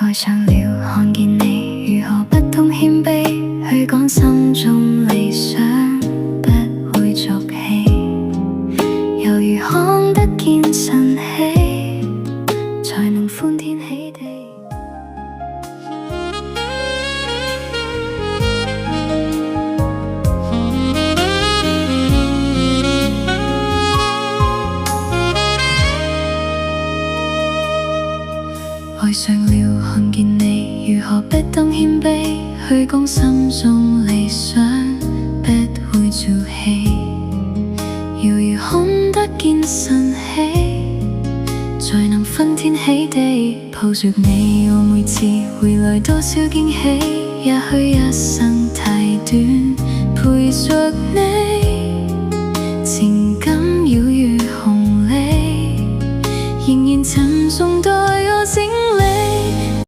愛上了看見你如何不懂謙卑，去講心中理想，不會俗氣，猶如看得見晨曦，才能歡天喜地。愛上了看見你如何不懂謙卑，去講心中理想，不會做戲，猶如看得見晨曦，才能歡天喜地。抱着你，我每次回來多少驚喜，也許一生太短，陪着你。